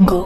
Go.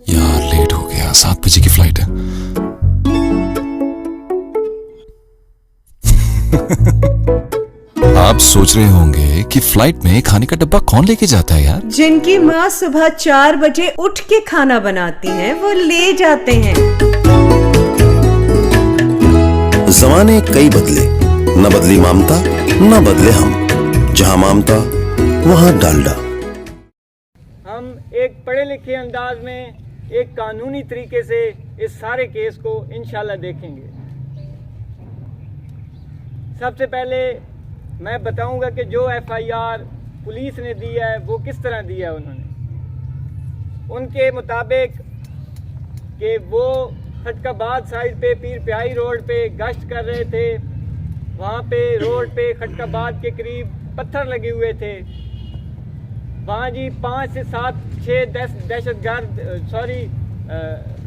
यार late हो गया, 7 बजे की फ्लाइट है। आप सोच रहे होंगे कि फ्लाइट में खाने का डब्बा कौन लेके जाता है यार? जिनकी माँ सुबह 4 बजे उठ के खाना बनाती हैं, वो ले जाते हैं। जमाने कई बदले, न बदली ममता न बदले हम। जहां ममता वहां डालडा। हम एक पढ़े लिखे अंदाज में, एक कानूनी तरीके से इस सारे केस को इंशाल्लाह देखेंगे। सबसे पहले मैं बताऊंगा कि जो एफआईआर पुलिस ने दी है वो किस तरह दी है। उनके मुताबिक कि वो खटकाबाद साइड पे पीर प्याई रोड पे गश्त कर रहे थे। वहाँ पे रोड पे खटकाबाद के करीब पत्थर लगे हुए थे। वहाँ जी 5 से 7 6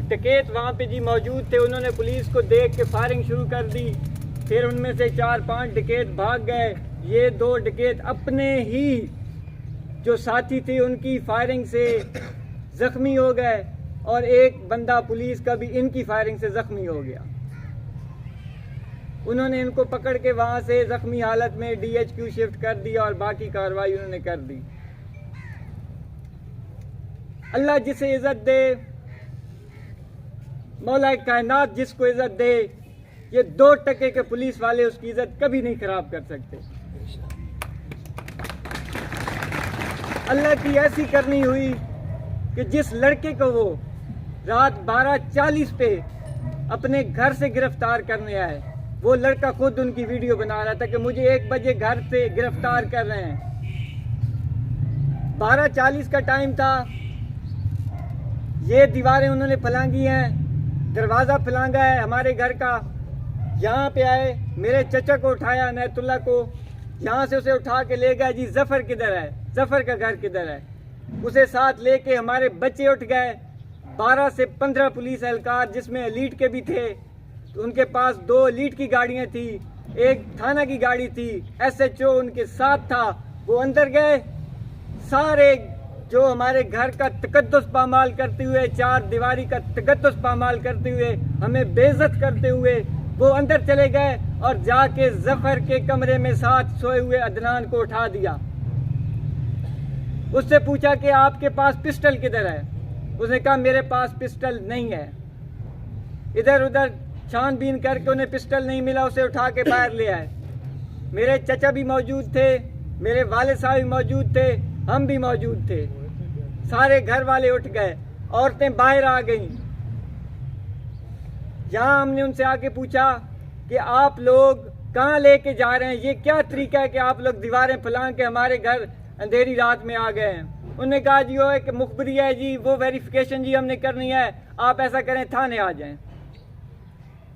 डकैत वहाँ पे जी मौजूद थे। उन्होंने पुलिस को देख के फायरिंग शुरू कर दी। फिर उनमें से 4-5 डकैत भाग गए। ये 2 डकैत अपने ही जो साथी थे उनकी फायरिंग से जख्मी हो गए और एक बंदा पुलिस का भी इनकी फायरिंग से जख्मी हो गया। उन्होंने इनको पकड़ के वहाँ से जख्मी हालत में DHQ शिफ्ट कर दिया और बाकी कार्रवाई उन्होंने कर दी। अल्लाह जिसे इज्जत दे, मौला कायनात जिसको इज्जत दे, ये 2 टके के पुलिस वाले उसकी इज्जत कभी नहीं खराब कर सकते। अल्लाह की ऐसी करनी हुई कि जिस लड़के को वो रात 12:40 पे अपने घर से गिरफ्तार करने आए, वो लड़का खुद उनकी वीडियो बना रहा था कि मुझे 1 बजे घर से गिरफ्तार कर रहे हैं। 12:40 का टाइम था। ये दीवारें उन्होंने फलांगी हैं, दरवाज़ा फलांगा है हमारे घर का। यहाँ पे आए, मेरे चचा को उठाया, नैतुल्ला को, यहाँ से उसे उठा के ले गया। जी जफ़र किधर है, जफ़र का घर किधर है? उसे साथ लेके हमारे बच्चे उठ गए। 12 से 15 पुलिस एहलकार जिसमें एलीट के भी थे। तो उनके पास 2 एलीट की गाड़ियाँ थी, एक थाना की गाड़ी थी। SHO उनके साथ था। वो अंदर गए, सारे जो हमारे घर का तकद्दुस पामाल करते हुए, 4 दीवारी का तकद्दुस पामाल करते हुए, हमें बेइज्जत करते हुए वो अंदर चले गए और जाके जफर के कमरे में साथ सोए हुए अदनान को उठा दिया। उससे पूछा कि आपके पास पिस्टल किधर है? उसने कहा मेरे पास पिस्टल नहीं है। इधर उधर छानबीन करके उन्हें पिस्टल नहीं मिला, उसे उठा के बाहर ले आए। मेरे चचा भी मौजूद थे, मेरे वाले साहब भी मौजूद थे, हम भी मौजूद थे। सारे घर वाले उठ गए, औरतें बाहर आ गईं। यहाँ हमने उनसे आके पूछा कि आप लोग कहाँ लेके जा रहे हैं? ये क्या तरीका है कि आप लोग दीवारें फैला के हमारे घर अंधेरी रात में आ गए हैं? उन्होंने कहा जी वो एक मुखबरी है जी, वो वेरिफिकेशन जी हमने करनी है। आप ऐसा करें, थाने आ जाएं,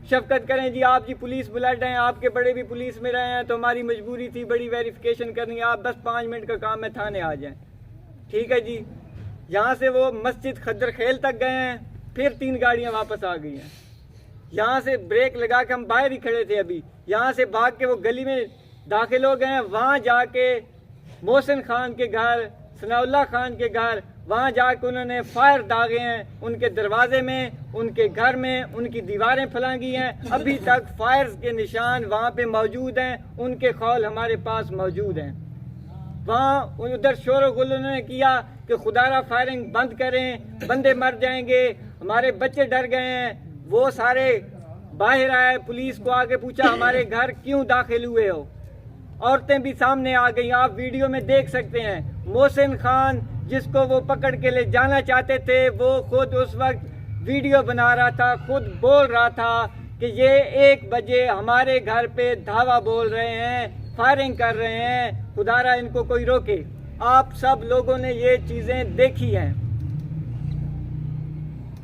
शफकत करें जी। आप जी पुलिस बुलाए हैं, आपके बड़े भी पुलिस में रहे हैं, तो हमारी मजबूरी थी, बड़ी वेरिफिकेशन करनी है। आप बस 5 मिनट का काम है, थाने आ जाएं। ठीक है जी। यहाँ से वो मस्जिद खद्र खेल तक गए हैं। फिर 3 गाड़ियाँ वापस आ गई हैं। यहाँ से ब्रेक लगा के हम बाहर ही खड़े थे अभी। यहाँ से भाग के वो गली में दाखिल हो गए हैं। वहाँ जाके मोहसिन खान के घर, सनाउल्लाह खान के घर, वहाँ जाके उन्होंने फायर दागे हैं उनके दरवाजे में, उनके घर में, उनकी दीवारें फैलांगी हैं। अभी तक फायर्स के निशान वहाँ पे मौजूद हैं, उनके खौल हमारे पास मौजूद हैं। वहाँ उधर शोर गुल उन्होंने किया कि खुदारा फायरिंग बंद करें, बंदे मर जाएंगे, हमारे बच्चे डर गए हैं। वो सारे बाहर आए, पुलिस को आके पूछा हमारे घर क्यों दाखिल हुए हो? औरतें भी सामने आ गई, आप वीडियो में देख सकते हैं। मोहसिन खान जिसको वो पकड़ के ले जाना चाहते थे, वो खुद उस वक्त वीडियो बना रहा था, खुद बोल रहा था कि ये 1 बजे हमारे घर पे धावा बोल रहे हैं, फायरिंग कर रहे हैं, खुदारा इनको कोई रोके। आप सब लोगों ने ये चीज़ें देखी हैं।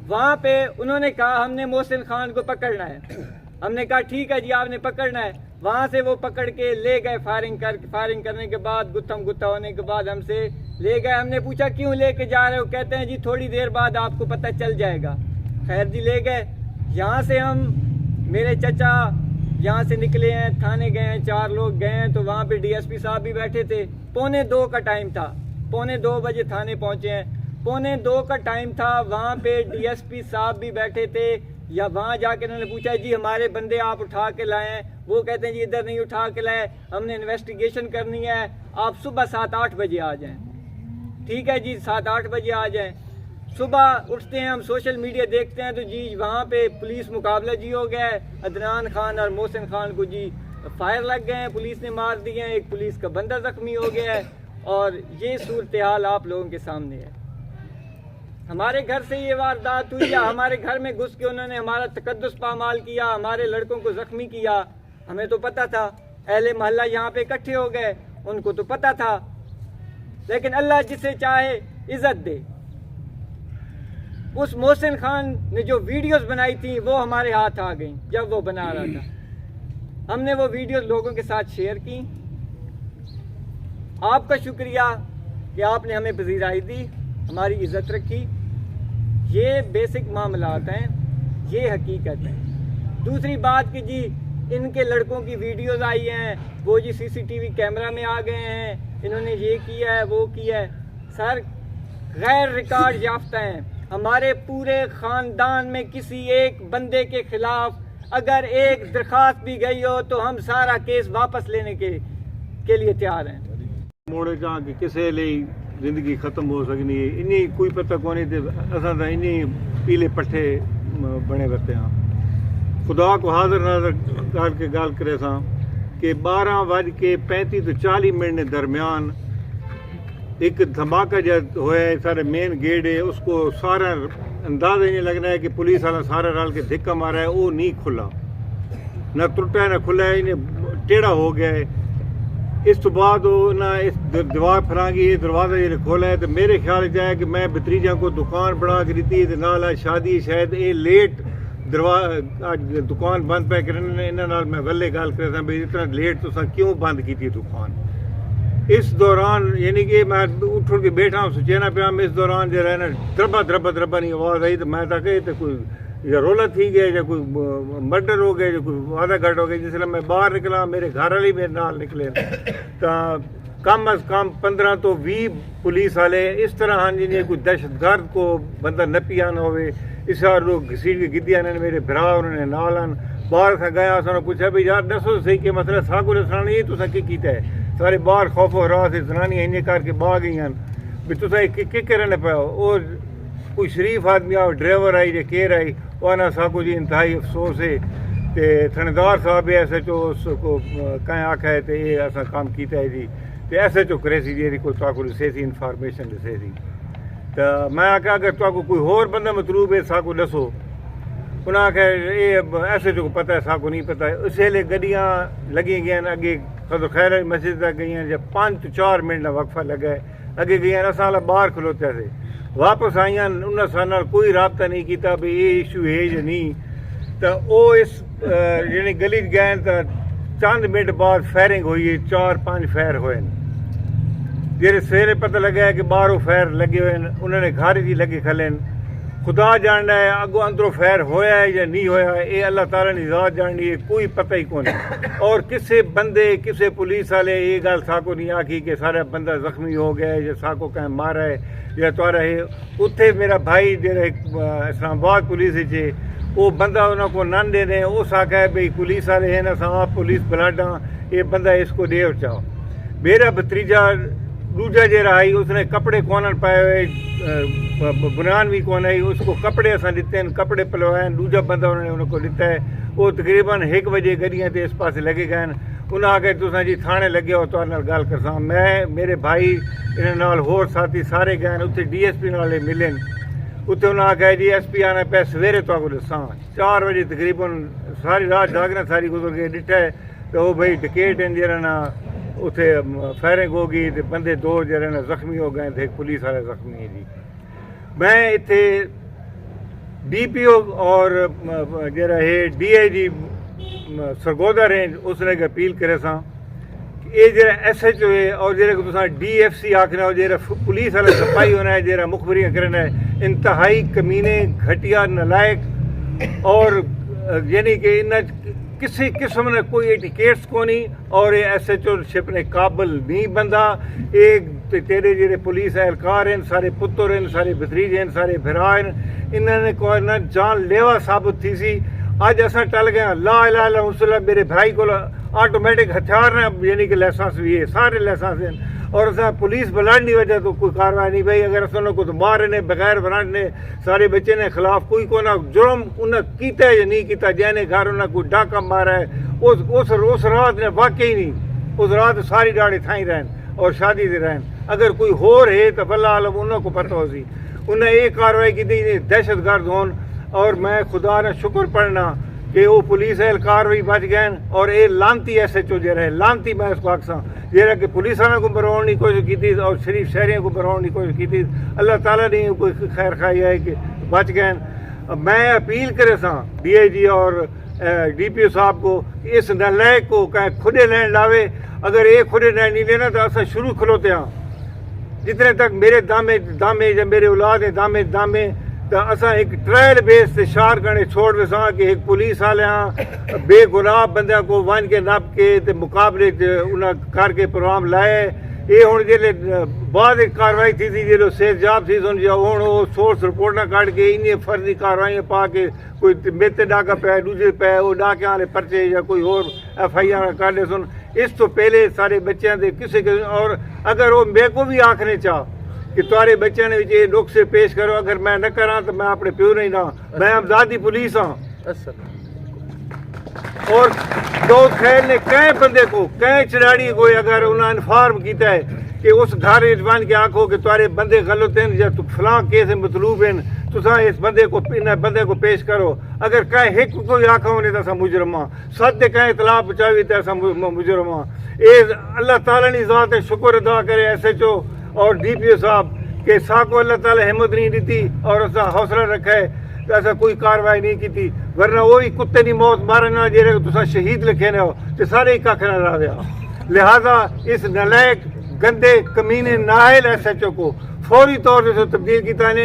वहाँ पे उन्होंने कहा हमने मोहसिन खान को पकड़ना है। हमने कहा ठीक है जी, आपने पकड़ना है। वहाँ से वो पकड़ के ले गए, फायरिंग करने के बाद, गुत्थम गुत्था होने के बाद हमसे ले गए। हमने पूछा क्यों लेके जा रहे हो? कहते हैं जी थोड़ी देर बाद आपको पता चल जाएगा। खैर जी, ले गए। यहाँ से हम, मेरे चचा यहाँ से निकले हैं, थाने गए हैं, 4 लोग गए हैं, तो वहाँ पे डीएसपी साहब भी बैठे थे। 1:45 का टाइम था, 1:45 बजे थाने पहुँचे हैं। 1:45 का टाइम था, वहाँ पे डीएसपी साहब भी बैठे थे। या वहाँ जाके उन्होंने पूछा जी हमारे बंदे आप उठा के लाए हैं? वो कहते हैं जी इधर नहीं उठा के लाए, हमने इन्वेस्टिगेशन करनी है, आप सुबह 7-8 बजे आ जाएं। ठीक है जी, 7-8 बजे आ जाएं। सुबह उठते हैं हम, सोशल मीडिया देखते हैं तो जी वहाँ पे पुलिस मुकाबला जी हो गया है। अदनान खान और मोहसिन खान को जी फायर लग गए हैं, पुलिस ने मार दिए हैं, एक पुलिस का बंदा जख्मी हो गया है। और ये सूरत हाल आप लोगों के सामने है। हमारे घर से ये वारदात हुई, या हमारे घर में घुस के उन्होंने हमारा तकद्दुस पामाल किया, हमारे लड़कों को जख्मी किया। हमें तो पता था, अहले मोहल्ला यहाँ पे इकट्ठे हो गए, उनको तो पता था। लेकिन अल्लाह जिसे चाहे इज्जत दे। उस मोहसिन खान ने जो वीडियोस बनाई थी वो हमारे हाथ आ गई जब वो बना रहा था। हमने वो वीडियोस लोगों के साथ शेयर की। आपका शुक्रिया कि आपने हमें पजीराई दी, हमारी इज्जत रखी। ये बेसिक मामलात हैं, ये हकीकत है। दूसरी बात कि जी इनके लड़कों की वीडियोस आई हैं, वो जी सीसीटीवी कैमरा में आ गए हैं, इन्होंने ये किया है, वो किया है। सर, गैर रिकॉर्ड याफ्ता हैं। हमारे पूरे ख़ानदान में किसी एक बंदे के खिलाफ अगर एक दरख्वास्त भी गई हो तो हम सारा केस वापस लेने के लिए तैयार हैं। मोड़े कहा कि किसे लिए जिंदगी खत्म हो सकनी है, इन्हीं कोई पता कौन थे। असा तो इन्हीं पीले पट्ठे बने रहते हैं। खुदा को हाजिर नाज़र करके गाल करे सा कि 12:35 तो 40 मिनट के दरमियान एक धमाका जब होया है सारे मेन गेट है, उसको सारा अंदाजा नहीं लगना है कि पुलिस वाला सारा रल के धिक्का मारा है। वो नहीं खुला, ना टुटा है ना खुला है, इन्हें टेढ़ा हो गया है। इस तो बाद ना इस दीवार फरांगी ये दरवाज़ा ये खोला है। तो मेरे ख्याल जाए कि मैं भतीजा को दुकान बढ़ा के दी थी, नाल शादी शायद ये लेट दुकान बंद पे करने इन्होंने मैं वल्ले गल कर भी इतना लेट तो क्यों बंद की थी दुकान। इस दौरान यानी कि मैं उठ के बैठा हूँ सोचना पाया, इस दौरान जो है ना द्रबा द्रबा द्रबा नहीं आवाज़ आई। तो मैं तक तो कोई या रोला थी गया या कोई मर्डर हो गया या कोई वादा घट हो गया। जिसलिए मैं बाहर निकला, मेरे घर वाले मेरे नाल निकले, तो कम अज कम 15 तो 20 पुलिस वाले इस तरह हैं जिन्हें कोई दहशत गर्द को बंदा न पियाना हो। इस बार लोग घसीट के गिद्दिया ने मेरे भरा उन्होंने नाल बाहर से गया, उन्होंने पूछा भाई यार दसो सही के मसला साकू दसना ये तुसा की कीता है। सारे बाहर खौफो हरास से जनानियां इन्हें करके बाह गई भी तुसा कि करने पाओ। और कोई शरीफ आदमी आओ, ड्राइवर आई या केर आई, वह साकू जी इंतहाई अफसोस है। तो थानेदार साहब SHO उसको कहीं आखा है तो ये ऐसा काम किया है जी। तो SHO करे सी जी कोई ताकू दसे सी इन्फॉर्मेशन दसे सी। तो मैं आख्या अगर ताकू कोई होर बंदा मतलूब है साकू दसो। उन्हें आख्या ये SHO को पता है, साकू नहीं पता है। उस वेले गड्डियाँ लगी गई अगे खैर खैर मस्जिद तक गई जब 5-4 मिनट का वक्फा लगा है। अगे गई असा बाहर खलोते थे, वापस आई उन्हें सारे कोई रबता नहीं किया भी ये इशू है या नहीं। तो वो इस यानी गली गए तो चंद मिनट बाद फायरिंग हुई है, 4-5 फायर हुए। जेरे सवेरे पता लगा है कि बाहरों फायर लगे हुए हैं, उन्होंने घर ही लगे खले। खुदा जानना है अगो अंदरों फायर होया है या नहीं होया है, ये अल्लाह ताला ने ज़ात जाननी है, कोई पता ही कौन है। और किसी बंदे किसी पुलिस वाले ये गल साको नहीं आखी कि सारा बंदा जख्मी हो गया है या साको कहीं मारा है या तुआरा है। उत्थे मेरा भाई जेरे इस्लामाबाद पुलिस है वो बंदा उन्होंने को नन दे दें, उस आखा है भाई पुलिस वाले हैं ना आप पुलिस ब्लडा ये बंदा इसको दे चाहो। मेरा भतीजा दूजा जो आई उसने कपड़े कौन पाए हुए, बुनियान भी कौन आई, उसको कपड़े असा दिते हैं, कपड़े पलवाए। दूजा बंदा उन्होंने उनको दिता है। वो तकरीबन 1 बजे गड्डियाँ तो इस पास लगे गए। उन्हें आके तुसा जी थाने लगे हो तो गल करसा मैं मेरे भाई इन्हें नाल होर साथी सारे गए उत्थे DSP नाल मिले उत्थे उन्हें आख्या जी SP आना पे सवेरे तो दसा 4 बजे तकरीबन सारी रात जागना सारी गुजर गई डिठा है तो वो भाई डकैत जरा ना उत्थे फायरिंग हो गई तो बंदे 2 जरा ना जख्मी हो गए थे एक पुलिस वाला जख्मी है जी। मैं इत्थे DPO और जरा है DIG सरगोदा रेंज उसने अपील करे सा ये जरा SHO है और जरा तुसा DFC आखना हो जरा पुलिस वाला सफाई होना है जरा मुखबरियाँ करना है इंतहाई कमीने घटिया नलायक और यानी कि इन किसी किस्म ने कोई एटिकेट्स को नहीं और ये SHO शिप ने काबिल नहीं बंदा एक तेरे जेरे पुलिस एहलकार हैं सारे पुत्र हैं सारे भतीज हैं सारे भरा हैं इन्होंने कोई ना जान लेवा साबित थी सी अज असा टल गए ला इलाहा इल्लल्लाह मेरे भाई को ऑटोमेटिक हथियार ने यानी कि लाइसेंस भी है सारे लाइसेंस हैं और असा पुलिस बुलाने की वजह तो कोई कार्रवाई नहीं भाई अगर असों को तो मारे ने बगैर वरांड ने सारे बच्चे ने खिलाफ कोई को ना जुर्म उन्हें किया या नहीं किया जैने घर उन्हें कोई डाका मारा है उस रात ने वाकई नहीं उस रात सारी दाड़ी थाई रहन और शादी से रहन अगर कोई होर है तो भला आलम उन्होंने को पता हो सी उन्हें ये कार्रवाई की थी दहशतगर्द होन और मैं खुदा ने शुक्र पढ़ना कि वो पुलिस एहलकार भी बच गए और ये लानती SHO जो रहे लानती मैं इसको आखसा जरा कि पुलिस वालों को बरवाने की कोशिश की थी और शरीफ शहरियों को बरवाने की कोशिश की थी अल्लाह ताला ने कोई खैर खाई है कि बच गए। मैं अपील करे सा DIG और DPO साहब को इस नलायक को कहीं खुदे लैंड लावे अगर ये खुदे लैंड नहीं लेना तो असा शुरू खलोते हाँ जितने तक मेरे दामे या मेरे औलाद है दामे तो असा एक ट्रायल बेस से शार करने छोड़ वैसा कि एक पुलिस वाले हाँ बेगुनाह बंदे को वन के नप के ते मुकाबले उन्हें करके प्रोग्राम लाए ये हूँ जिले बाद कार्रवाई थी जो सेहतयाब थी सुन जाओ हूँ वो सोर्स रिपोर्ट काट के इन फर्जी कार्रवाई पा के कोई मेते डाका पे दूसरे पे वो डाके वाले पर्चे या कोई और FIR काटे सुन इस तो पहले सारे बच्चों के किसी के और अगर वो मेरे को भी आखने चाह कि तुम्हारे बच्चों ने ये नुस्खे पेश करो अगर मैं न करा तो मैं अपने प्यो नहीं ना मैं आजादी पुलिस हाँ और दो खैर ने कई बंदे को कई चिड़ाड़ी को अगर उन्हें इन्फॉर्म किया है कि उस घर बन के आखो कि तुम्हारे बंदे गलत हैं या फलां केस मतलूब हैं तुसा इस बंदे को पेश करो अगर कहीं एक कोई आखा होने तो असा मुजरम हाँ सद कहीं इतला बचावी तो असा मुजरम हाँ ये अल्लाह ताला ने ज़ात शुक्र अदा करे SHO और DPO साहब के साको अल्लाह ताला हिम्मत नहीं दी और असा हौसला रखा है तो ऐसा कोई कार्रवाई नहीं की थी वरना वो ही कुत्ते की मौत मारना जेरे तुसा शहीद लिखे ने हो तो सारे ही कख न रहा लिहाजा इस नलायक गंदे कमीने नाहल SHO को फौरी तौर से तब्दील किया ने